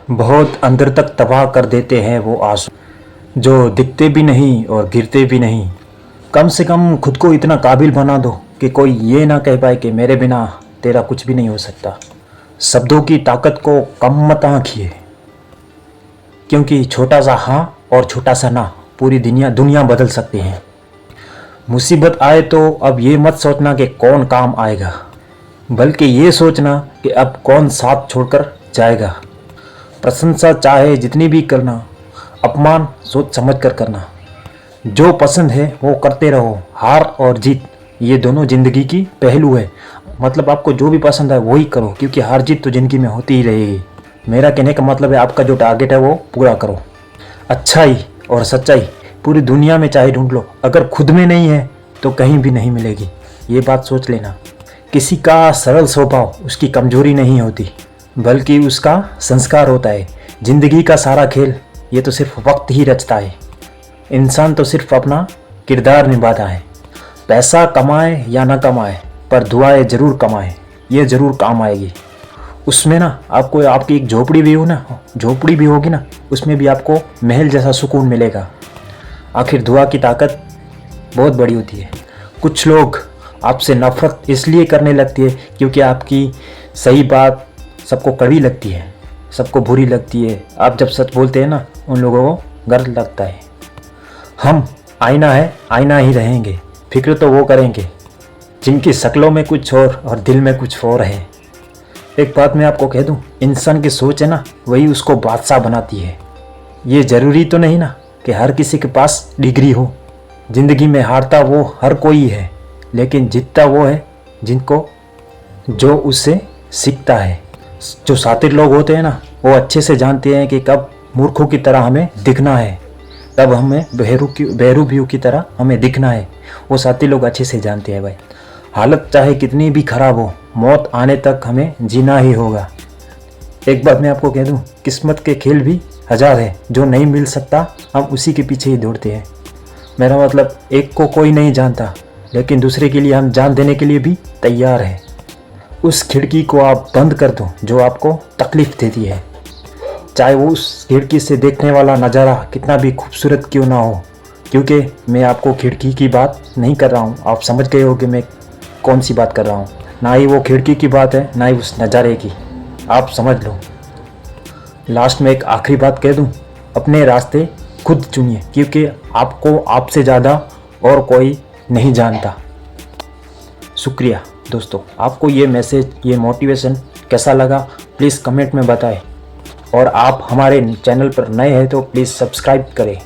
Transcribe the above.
बहुत अंदर तक तबाह कर देते हैं वो आंसू जो दिखते भी नहीं और गिरते भी नहीं। कम से कम खुद को इतना काबिल बना दो कि कोई ये ना कह पाए कि मेरे बिना तेरा कुछ भी नहीं हो सकता। शब्दों की ताकत को कम मत आंकिए, क्योंकि छोटा सा हाँ और छोटा सा ना पूरी दुनिया बदल सकती है। मुसीबत आए तो अब ये मत सोचना कि कौन काम आएगा, बल्कि ये सोचना कि अब कौन साथ छोड़कर जाएगा। प्रशंसा चाहे जितनी भी करना, अपमान सोच समझ कर करना। जो पसंद है वो करते रहो। हार और जीत ये दोनों जिंदगी की पहलू है। मतलब आपको जो भी पसंद है वही करो, क्योंकि हार जीत तो जिंदगी में होती ही रहेगी। मेरा कहने का मतलब है आपका जो टारगेट है वो पूरा करो। अच्छाई और सच्चाई पूरी दुनिया में चाहे ढूंढ लो, अगर खुद में नहीं है तो कहीं भी नहीं मिलेगी। ये बात सोच लेना। किसी का सरल स्वभाव उसकी कमजोरी नहीं होती, बल्कि उसका संस्कार होता है। जिंदगी का सारा खेल ये तो सिर्फ वक्त ही रचता है। इंसान तो सिर्फ अपना किरदार निभाता है। पैसा कमाए या ना कमाए, पर दुआएं जरूर कमाए, ये जरूर काम आएगी। उसमें ना आपको आपकी एक झोपड़ी भी होगी ना, उसमें भी आपको महल जैसा सुकून मिलेगा। आखिर दुआ की ताकत बहुत बड़ी होती है। कुछ लोग आपसे नफरत इसलिए करने लगती है क्योंकि आपकी सही बात सबको कड़वी लगती है, सबको बुरी लगती है। आप जब सच बोलते हैं ना, उन लोगों को गलत लगता है। हम आईना है, आईना ही रहेंगे। फिक्र तो वो करेंगे जिनकी शक्लों में कुछ और दिल में कुछ और है। एक बात मैं आपको कह दूं, इंसान की सोच है ना, वही उसको बादशाह बनाती है। ये ज़रूरी तो नहीं ना कि हर किसी के पास डिग्री हो। ज़िंदगी में हारता वो हर कोई है, लेकिन जीतता वो है जो उससे सीखता है। जो शातिर लोग होते हैं ना, वो अच्छे से जानते हैं कि कब मूर्खों की तरह हमें दिखना है, तब हमें बेहरूबियों की तरह हमें दिखना है। वो शातिर लोग अच्छे से जानते हैं भाई। हालत चाहे कितनी भी खराब हो, मौत आने तक हमें जीना ही होगा। एक बात मैं आपको कह दूं, किस्मत के खेल भी हजार है। जो नहीं मिल सकता हम उसी के पीछे ही दौड़ते हैं। मेरा मतलब, एक को कोई नहीं जानता, लेकिन दूसरे के लिए हम जान देने के लिए भी तैयार है। उस खिड़की को आप बंद कर दो जो आपको तकलीफ देती है, चाहे वो उस खिड़की से देखने वाला नज़ारा कितना भी खूबसूरत क्यों ना हो। क्योंकि मैं आपको खिड़की की बात नहीं कर रहा हूँ, आप समझ गए हो कि मैं कौन सी बात कर रहा हूँ। ना ही वो खिड़की की बात है, ना ही उस नज़ारे की, आप समझ लो। लास्ट में एक आखिरी बात कह दूँ, अपने रास्ते खुद चुनिए, क्योंकि आपको आपसे ज़्यादा और कोई नहीं जानता। शुक्रिया दोस्तों। आपको ये मैसेज, ये मोटिवेशन कैसा लगा प्लीज़ कमेंट में बताएं। और आप हमारे चैनल पर नए हैं तो प्लीज़ सब्सक्राइब करें।